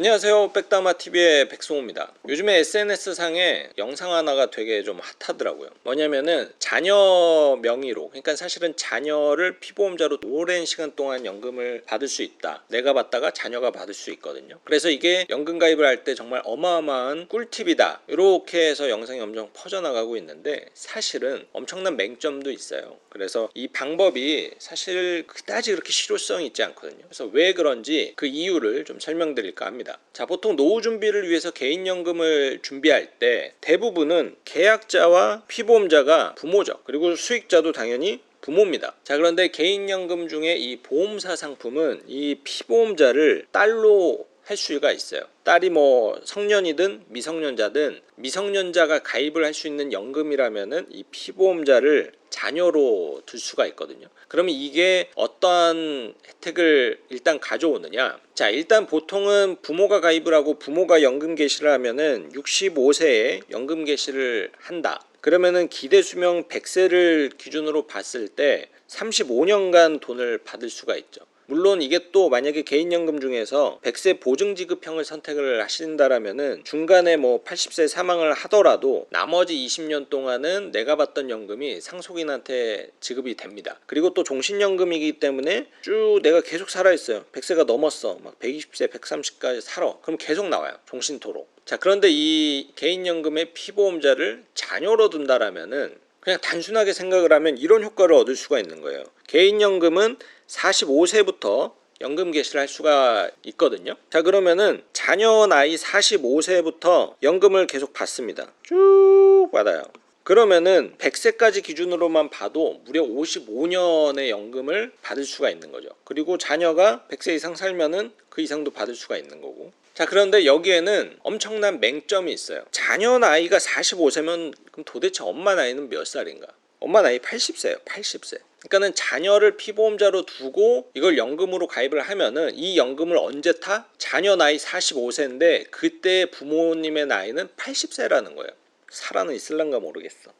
안녕하세요, 백다마TV의 백송호입니다. 요즘에 SNS상에 영상 하나가 되게 좀 핫하더라고요. 뭐냐면은 자녀 명의로, 그러니까 사실은 자녀를 피보험자로 오랜 시간 동안 연금을 받을 수 있다, 내가 받다가 자녀가 받을 수 있거든요. 그래서 이게 연금 가입을 할 때 정말 어마어마한 꿀팁이다, 이렇게 해서 영상이 엄청 퍼져나가고 있는데 사실은 엄청난 맹점도 있어요. 그래서 이 방법이 사실 그다지 그렇게 실효성이 있지 않거든요. 그래서 왜 그런지 그 이유를 좀 설명드릴까 합니다. 자, 보통 노후 준비를 위해서 개인연금을 준비할 때 대부분은 계약자와 피보험자가 부모죠. 그리고 수익자도 당연히 부모입니다. 자, 그런데 개인연금 중에 이 보험사 상품은 이 피보험자를 딸로 할 수가 있어요. 딸이 뭐 성년이든 미성년자든, 미성년자가 가입을 할 수 있는 연금이라면은 이 피보험자를 자녀로 둘 수가 있거든요. 그러면 이게 어떠한 혜택을 일단 가져오느냐? 자, 일단 보통은 부모가 가입을 하고 부모가 연금 개시를 하면은 65세에 연금 개시를 한다. 그러면은 기대 수명 100세를 기준으로 봤을 때 35년간 돈을 받을 수가 있죠. 물론 이게 또 만약에 개인연금 중에서 100세 보증지급형을 선택을 하신다라면은 중간에 뭐 80세 사망을 하더라도 나머지 20년 동안은 내가 받던 연금이 상속인한테 지급이 됩니다. 그리고 또 종신연금이기 때문에 쭉 내가 계속 살아있어요. 100세가 넘었어, 막 120세 130까지 살아, 그럼 계속 나와요, 종신토록. 자, 그런데 이 개인연금의 피보험자를 자녀로 둔다라면은 그냥 단순하게 생각을 하면 이런 효과를 얻을 수가 있는 거예요. 개인연금은 45세부터 연금 개시를 할 수가 있거든요. 자, 그러면은 자녀 나이 45세부터 연금을 계속 받습니다. 쭉 받아요. 그러면은 100세까지 기준으로만 봐도 무려 55년의 연금을 받을 수가 있는 거죠. 그리고 자녀가 100세 이상 살면은 그 이상도 받을 수가 있는 거고. 자, 그런데 여기에는 엄청난 맹점이 있어요. 자녀 나이가 45세면 그럼 도대체 엄마 나이는 몇 살인가? 엄마 나이 80세예요. 80세. 그러니까는 자녀를 피보험자로 두고 이걸 연금으로 가입을 하면은 이 연금을 언제 타? 자녀 나이 45세인데 그때 부모님의 나이는 80세라는 거예요. 살아는 있을란가 모르겠어.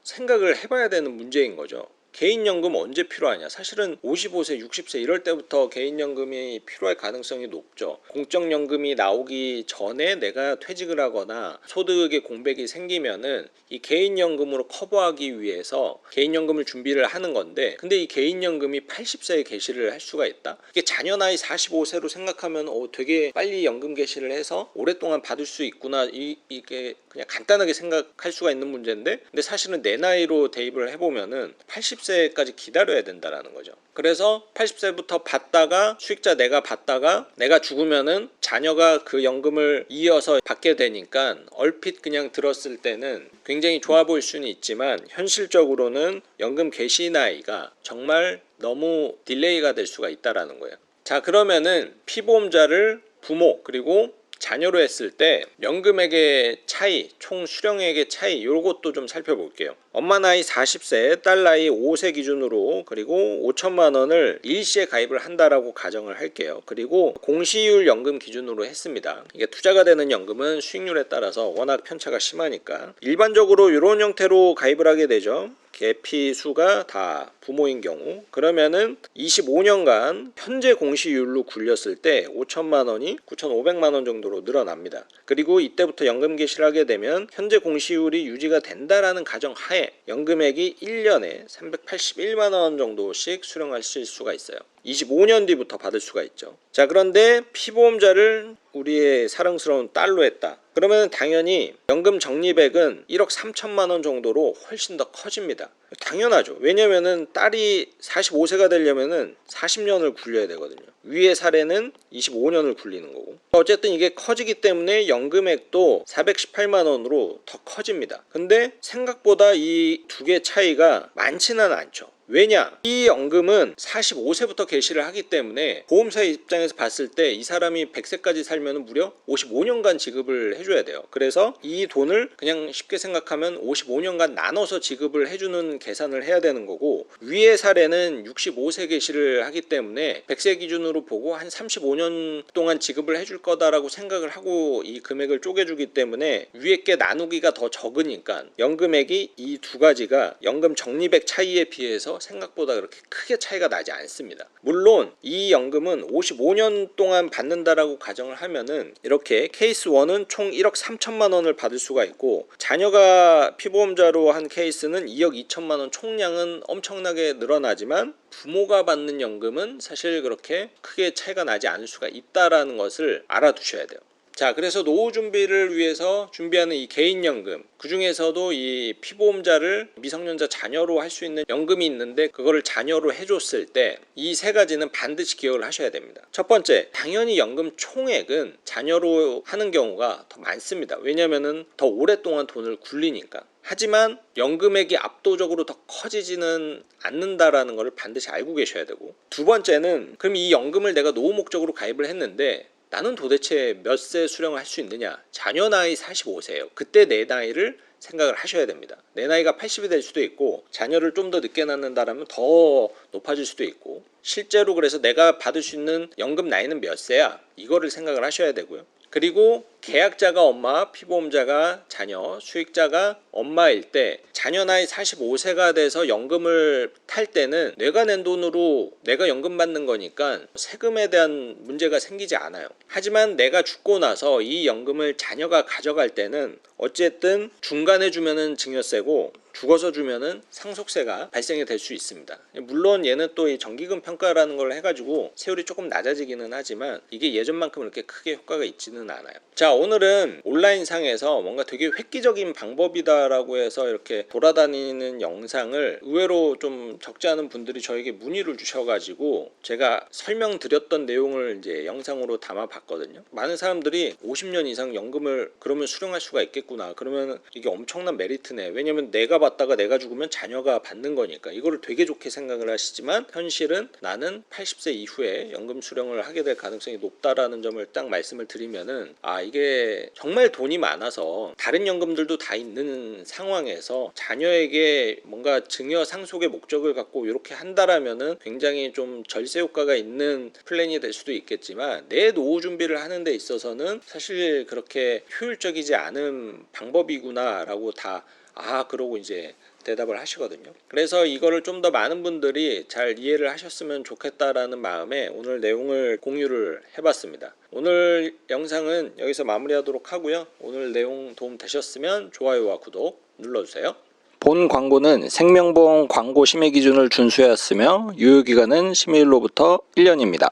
생각을 해봐야 되는 문제인 거죠. 개인연금 언제 필요하냐? 사실은 55세, 60세 이럴 때부터 개인연금이 필요할 가능성이 높죠. 공적연금이 나오기 전에 내가 퇴직을 하거나 소득의 공백이 생기면은 이 개인연금으로 커버하기 위해서 개인연금을 준비를 하는 건데, 근데 이 개인연금이 80세에 개시를 할 수가 있다? 이게 자녀 나이 45세로 생각하면 되게 빨리 연금 개시를 해서 오랫동안 받을 수 있구나, 이게 그냥 간단하게 생각할 수가 있는 문제인데, 근데 사실은 내 나이로 대입을 해보면은 80세까지 기다려야 된다라는 거죠. 그래서 80세부터 받다가 수익자 내가 받다가 내가 죽으면은 자녀가 그 연금을 이어서 받게 되니까 얼핏 그냥 들었을 때는 굉장히 좋아 보일 수는 있지만 현실적으로는 연금 개시 나이가 정말 너무 딜레이가 될 수가 있다라는 거예요. 자, 그러면은 피보험자를 부모 그리고 자녀로 했을 때 연금액의 차이, 총 수령액의 차이, 요것도 좀 살펴볼게요. 엄마 나이 40세, 딸 나이 5세 기준으로, 그리고 5천만 원을 일시에 가입을 한다라고 가정을 할게요. 그리고 공시율 연금 기준으로 했습니다. 이게 투자가 되는 연금은 수익률에 따라서 워낙 편차가 심하니까 일반적으로 이런 형태로 가입을 하게 되죠. 계피 수가 다 부모인 경우, 그러면은 25년간 현재 공시율로 굴렸을 때 5천만 원이 9,500만 원 정도로 늘어납니다. 그리고 이때부터 연금 개시를 하게 되면 현재 공시율이 유지가 된다라는 가정 하에 연금액이 1년에 381만 원 정도씩 수령하실 수가 있어요. 25년 뒤부터 받을 수가 있죠. 자, 그런데 피보험자를 우리의 사랑스러운 딸로 했다. 그러면 당연히 연금 적립액은 1억 3천만 원 정도로 훨씬 더 커집니다. 당연하죠. 왜냐면은 딸이 45세가 되려면은 40년을 굴려야 되거든요. 위의 사례는 25년을 굴리는 거고. 어쨌든 이게 커지기 때문에 연금액도 418만 원으로 더 커집니다. 근데 생각보다 이 두 개 차이가 많지는 않죠. 왜냐? 이 연금은 45세부터 개시를 하기 때문에 보험사의 입장에서 봤을 때 이 사람이 100세까지 살면 무려 55년간 지급을 해줘야 돼요. 그래서 이 돈을 그냥 쉽게 생각하면 55년간 나눠서 지급을 해주는 계산을 해야 되는 거고, 위의 사례는 65세 개시를 하기 때문에 100세 기준으로 보고 한 35년 동안 지급을 해줄 거다라고 생각을 하고 이 금액을 쪼개주기 때문에 위에 게 나누기가 더 적으니까 연금액이 이 두 가지가 연금 적립액 차이에 비해서 비해서 생각보다 그렇게 크게 차이가 나지 않습니다. 물론 이 연금은 55년 동안 받는다라고 가정을 하면은 이렇게 케이스 1은 총 1억 3천만 원을 받을 수가 있고, 자녀가 피보험자로 한 케이스는 2억 2천만 원, 총량은 엄청나게 늘어나지만 부모가 받는 연금은 사실 그렇게 크게 차이가 나지 않을 수가 있다라는 것을 알아두셔야 돼요. 자, 그래서 노후 준비를 위해서 준비하는 이 개인연금, 그 중에서도 이 피보험자를 미성년자 자녀로 할 수 있는 연금이 있는데, 그거를 자녀로 해줬을 때 이 세 가지는 반드시 기억을 하셔야 됩니다. 첫 번째, 당연히 연금 총액은 자녀로 하는 경우가 더 많습니다. 왜냐면은 더 오랫동안 돈을 굴리니까. 하지만 연금액이 압도적으로 더 커지지는 않는다라는 것을 반드시 알고 계셔야 되고, 두 번째는 그럼 이 연금을 내가 노후 목적으로 가입을 했는데 나는 도대체 몇 세 수령을 할 수 있느냐? 자녀 나이 45세예요. 그때 내 나이를 생각을 하셔야 됩니다. 내 나이가 80이 될 수도 있고, 자녀를 좀 더 늦게 낳는다라면 더 높아질 수도 있고, 실제로 그래서 내가 받을 수 있는 연금 나이는 몇 세야? 이거를 생각을 하셔야 되고요. 그리고 계약자가 엄마, 피보험자가 자녀, 수익자가 엄마일 때 자녀 나이 45세가 돼서 연금을 탈 때는 내가 낸 돈으로 내가 연금 받는 거니까 세금에 대한 문제가 생기지 않아요. 하지만 내가 죽고 나서 이 연금을 자녀가 가져갈 때는 어쨌든 중간에 주면은 증여세고 죽어서 주면은 상속세가 발생이 될 수 있습니다. 물론 얘는 또 이 정기금 평가라는 걸 해가지고 세율이 조금 낮아지기는 하지만 이게 예전만큼 그렇게 크게 효과가 있지는 않아요. 자, 오늘은 온라인상에서 뭔가 되게 획기적인 방법이다라고 해서 이렇게 돌아다니는 영상을 의외로 좀 적지 않은 분들이 저에게 문의를 주셔가지고 제가 설명드렸던 내용을 이제 영상으로 담아봤거든요. 많은 사람들이 50년 이상 연금을 그러면 수령할 수가 있겠구나, 그러면 이게 엄청난 메리트네, 왜냐면 내가 받다가 내가 죽으면 자녀가 받는 거니까, 이거를 되게 좋게 생각을 하시지만 현실은 나는 80세 이후에 연금 수령을 하게 될 가능성이 높다라는 점을 딱 말씀을 드리면은, 이게 정말 돈이 많아서 다른 연금들도 다 있는 상황에서 자녀에게 뭔가 증여 상속의 목적을 갖고 이렇게 한다라면은 굉장히 좀 절세 효과가 있는 플랜이 될 수도 있겠지만, 내 노후 준비를 하는 데 있어서는 사실 그렇게 효율적이지 않은 방법이구나 라고 다 그러고 이제 대답을 하시거든요. 그래서 이거를 좀 더 많은 분들이 잘 이해를 하셨으면 좋겠다라는 마음에 오늘 내용을 공유를 해봤습니다. 오늘 영상은 여기서 마무리하도록 하고요. 오늘 내용 도움 되셨으면 좋아요와 구독 눌러주세요. 본 광고는 생명보험 광고 심의 기준을 준수하였으며 유효기간은 심의일로부터 1년입니다.